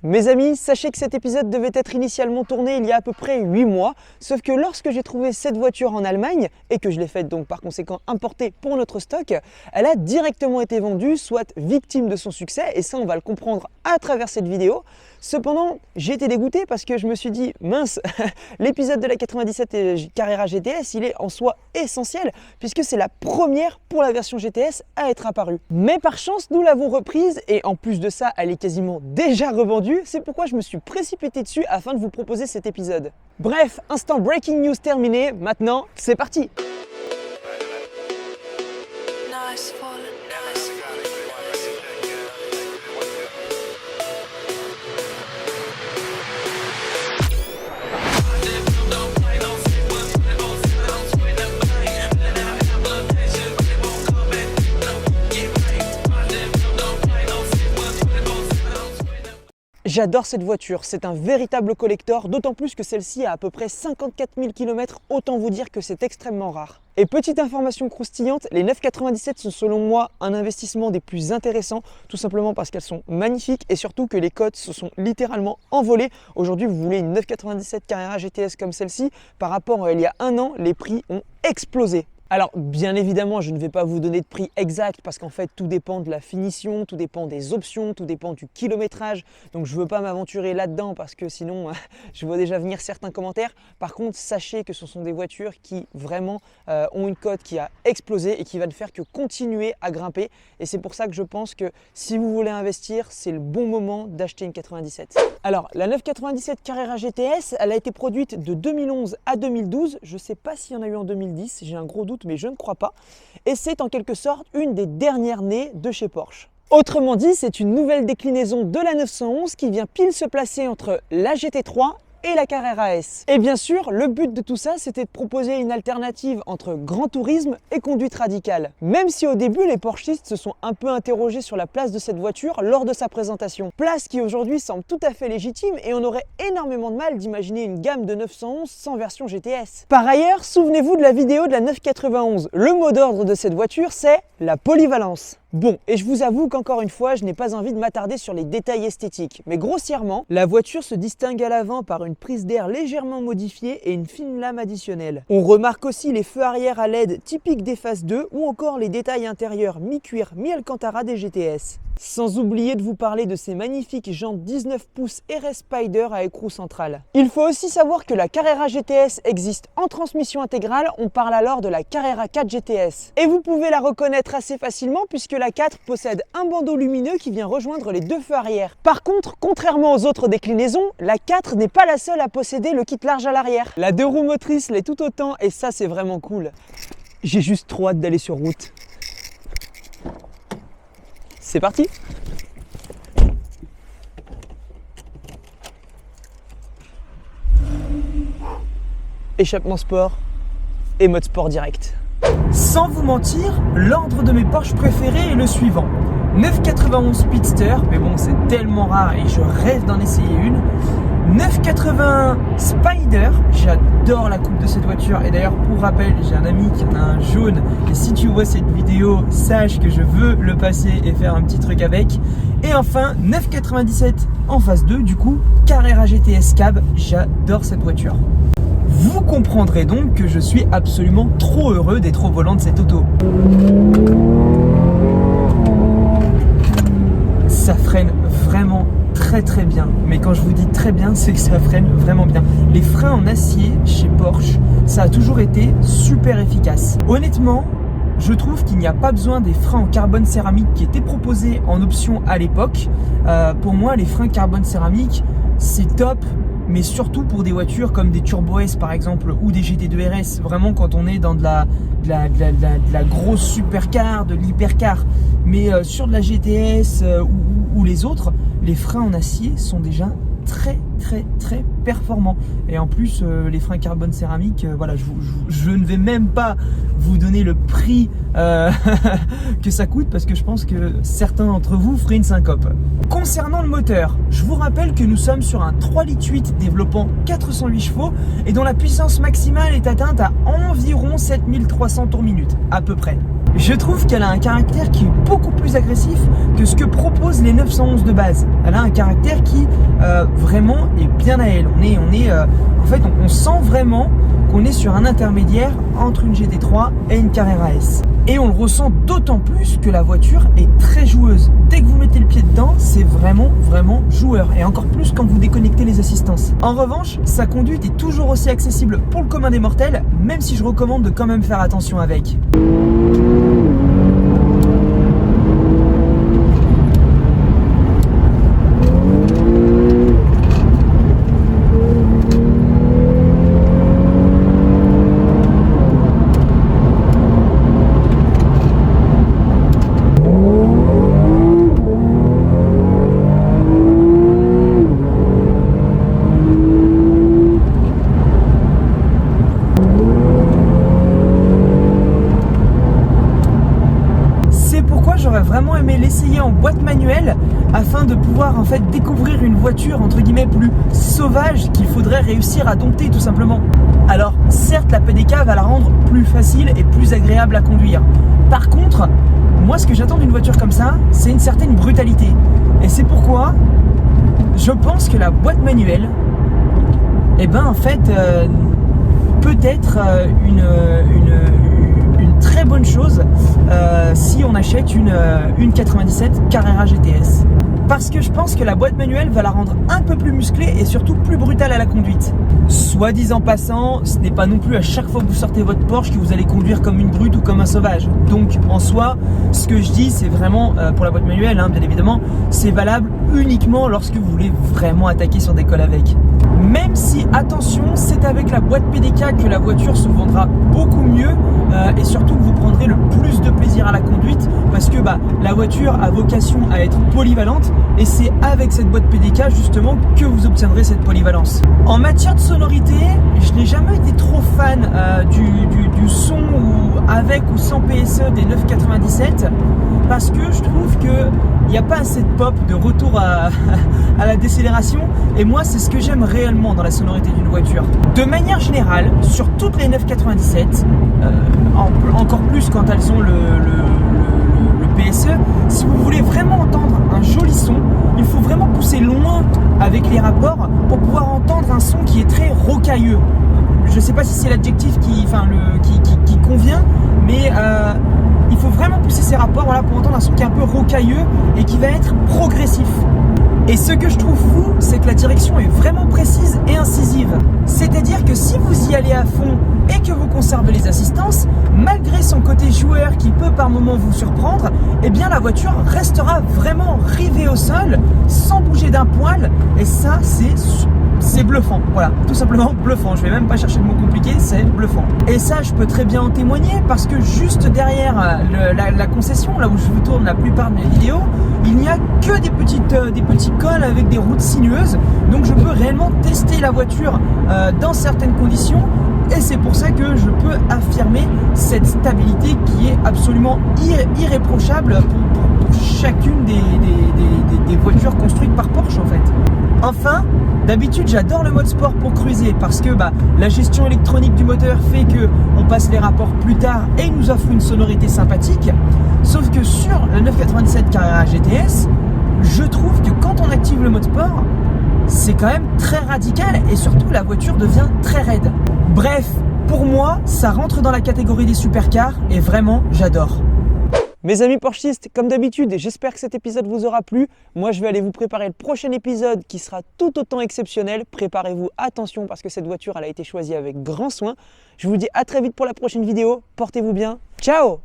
Mes amis, sachez que cet épisode devait être initialement tourné il y a à peu près 8 mois, sauf que lorsque j'ai trouvé cette voiture en Allemagne, et que je l'ai faite donc par conséquent importée pour notre stock, elle a directement été vendue, soit victime de son succès, et ça on va le comprendre à travers cette vidéo. Cependant, j'ai été dégoûté parce que je me suis dit, mince, l'épisode de la 97 Carrera GTS, il est en soi essentiel, puisque c'est la première pour la version GTS à être apparue. Mais par chance, nous l'avons reprise, et en plus de ça, elle est quasiment déjà revendue, c'est pourquoi je me suis précipité dessus afin de vous proposer cet épisode. Bref, instant breaking news terminé, maintenant, c'est parti! J'adore cette voiture, c'est un véritable collector, d'autant plus que celle-ci a à peu près 54 000 km, autant vous dire que c'est extrêmement rare. Et petite information croustillante, les 997 sont selon moi un investissement des plus intéressants, tout simplement parce qu'elles sont magnifiques et surtout que les cotes se sont littéralement envolées. Aujourd'hui, vous voulez une 997 Carrera GTS comme celle-ci, par rapport à il y a un an, les prix ont explosé. Alors bien évidemment, je ne vais pas vous donner de prix exact parce qu'en fait tout dépend de la finition, tout dépend des options, tout dépend du kilométrage. Donc je ne veux pas m'aventurer là-dedans parce que sinon je vois déjà venir certains commentaires. Par contre, sachez que ce sont des voitures qui vraiment ont une cote qui a explosé et qui va ne faire que continuer à grimper. Et c'est pour ça que je pense que si vous voulez investir, c'est le bon moment d'acheter une 97. Alors la 997 Carrera GTS, elle a été produite de 2011 à 2012. Je ne sais pas s'il y en a eu en 2010, j'ai un gros doute, mais je ne crois pas. Et c'est en quelque sorte une des dernières nées de chez Porsche. Autrement dit, c'est une nouvelle déclinaison de la 911 qui vient pile se placer entre la GT3 et la Carrera S. Et bien sûr, le but de tout ça, c'était de proposer une alternative entre grand tourisme et conduite radicale. Même si au début, les Porschistes se sont un peu interrogés sur la place de cette voiture lors de sa présentation. Place qui aujourd'hui semble tout à fait légitime et on aurait énormément de mal d'imaginer une gamme de 911 sans version GTS. Par ailleurs, souvenez-vous de la vidéo de la 991. Le mot d'ordre de cette voiture, c'est la polyvalence. Bon, et je vous avoue qu'encore une fois, je n'ai pas envie de m'attarder sur les détails esthétiques, mais grossièrement, la voiture se distingue à l'avant par une prise d'air légèrement modifiée et une fine lame additionnelle. On remarque aussi les feux arrière à LED typiques des Phase 2 ou encore les détails intérieurs mi-cuir, mi-alcantara des GTS. Sans oublier de vous parler de ces magnifiques jantes 19 pouces RS Spider à écrou central. Il faut aussi savoir que la Carrera GTS existe en transmission intégrale, on parle alors de la Carrera 4 GTS. Et vous pouvez la reconnaître assez facilement puisque la 4 possède un bandeau lumineux qui vient rejoindre les deux feux arrière. Par contre, contrairement aux autres déclinaisons, la 4 n'est pas la seule à posséder le kit large à l'arrière. La 2 roues motrices l'est tout autant et ça c'est vraiment cool. J'ai juste trop hâte d'aller sur route. C'est parti! Échappement sport et mode sport direct. Sans vous mentir, l'ordre de mes Porsche préférés est le suivant. 991 Speedster, mais bon c'est tellement rare et je rêve d'en essayer une. 981 Spider, j'adore la coupe de cette voiture et d'ailleurs pour rappel j'ai un ami qui en a un jaune et si tu vois cette vidéo sache que je veux le passer et faire un petit truc avec. Et enfin 997 en phase 2 du coup Carrera GTS Cab, j'adore cette voiture. Vous comprendrez donc que je suis absolument trop heureux d'être au volant de cette auto. Ça freine vraiment très bien, mais quand je vous dis très bien, c'est que ça freine vraiment bien. Les freins en acier chez Porsche, ça a toujours été super efficace. Honnêtement, je trouve qu'il n'y a pas besoin des freins en carbone céramique qui étaient proposés en option à l'époque. Pour moi, les freins carbone céramique, c'est top, mais surtout pour des voitures comme des Turbo S par exemple ou des GT2 RS, vraiment quand on est dans de la grosse supercar, de l'hypercar. Mais sur de la GTS ou les autres, les freins en acier sont déjà très performant. Et en plus, les freins carbone céramique, voilà, je ne vais même pas vous donner le prix que ça coûte parce que je pense que certains d'entre vous feraient une syncope. Concernant le moteur, je vous rappelle que nous sommes sur un 3,8 litres développant 408 chevaux et dont la puissance maximale est atteinte à environ 7300 tours minute, à peu près. Je trouve qu'elle a un caractère qui est beaucoup plus agressif que ce que proposent les 911 de base. Elle a un caractère qui vraiment est bien à elle. En fait, on sent vraiment qu'on est sur un intermédiaire entre une GT3 et une Carrera S. Et on le ressent d'autant plus que la voiture est très joueuse. Dès que vous mettez le pied dedans, c'est vraiment joueur. Et encore plus quand vous déconnectez les assistances. En revanche, sa conduite est toujours aussi accessible pour le commun des mortels, même si je recommande de quand même faire attention avec. J'aurais vraiment aimé l'essayer en boîte manuelle afin de pouvoir en fait découvrir une voiture entre guillemets plus sauvage qu'il faudrait réussir à dompter tout simplement. Alors certes la PDK va la rendre plus facile et plus agréable à conduire. Par contre, moi ce que j'attends d'une voiture comme ça, c'est une certaine brutalité. Et c'est pourquoi je pense que la boîte manuelle, en fait, peut être une très bonne chose si on achète une 97 Carrera GTS. Parce que je pense que la boîte manuelle va la rendre un peu plus musclée et surtout plus brutale à la conduite. Soit disant passant, ce n'est pas non plus à chaque fois que vous sortez votre Porsche que vous allez conduire comme une brute ou comme un sauvage. Donc en soi, ce que je dis, c'est vraiment pour la boîte manuelle, bien évidemment, c'est valable uniquement lorsque vous voulez vraiment attaquer sur des cols avec. Même si, attention, c'est avec la boîte PDK que la voiture se vendra beaucoup mieux et surtout que vous prendrez le plus de plaisir à la conduite parce que la voiture a vocation à être polyvalente et c'est avec cette boîte PDK justement que vous obtiendrez cette polyvalence. En matière de sonorité, je n'ai jamais été trop fan du son avec ou sans PSE des 997 parce que je trouve que il n'y a pas assez de pop, de retour à la décélération et moi c'est ce que j'aime réellement dans la sonorité d'une voiture. De manière générale, sur toutes les 997, encore plus quand elles ont le PSE, si vous voulez vraiment entendre un joli son, il faut vraiment pousser loin avec les rapports pour pouvoir entendre un son qui est très rocailleux. Je ne sais pas si c'est l'adjectif qui convient, mais il faut vraiment pousser ces rapports pour entendre un son qui est un peu rocailleux et qui va être progressif. Et ce que je trouve fou, c'est que la direction est vraiment précise et incisive. C'est-à-dire que si vous y allez à fond et que vous conservez les assistances, malgré son côté joueur qui peut par moments vous surprendre, la voiture restera vraiment rivée au sol, sans bouger d'un poil. Et ça, c'est bluffant. Voilà, tout simplement bluffant. Je vais même pas chercher le mot compliqué, c'est bluffant. Et ça, je peux très bien en témoigner parce que juste derrière la concession, là où je vous tourne la plupart de mes vidéos, il n'y a que des petits cols avec des routes sinueuses. Donc je peux réellement tester la voiture dans certaines conditions. Et c'est pour ça que je peux affirmer cette stabilité qui est absolument irréprochable pour chacune des voitures construites par Porsche en fait. Enfin, d'habitude j'adore le mode sport pour cruiser parce que la gestion électronique du moteur fait que on passe les rapports plus tard et il nous offre une sonorité sympathique. Sauf que sur la 997 Carrera GTS, je trouve que quand on active le mode sport, c'est quand même très radical et surtout la voiture devient très raide. Bref, pour moi, ça rentre dans la catégorie des supercars et vraiment, j'adore. Mes amis Porschistes, comme d'habitude, j'espère que cet épisode vous aura plu. Moi, je vais aller vous préparer le prochain épisode qui sera tout autant exceptionnel. Préparez-vous, attention, parce que cette voiture, elle a été choisie avec grand soin. Je vous dis à très vite pour la prochaine vidéo. Portez-vous bien. Ciao!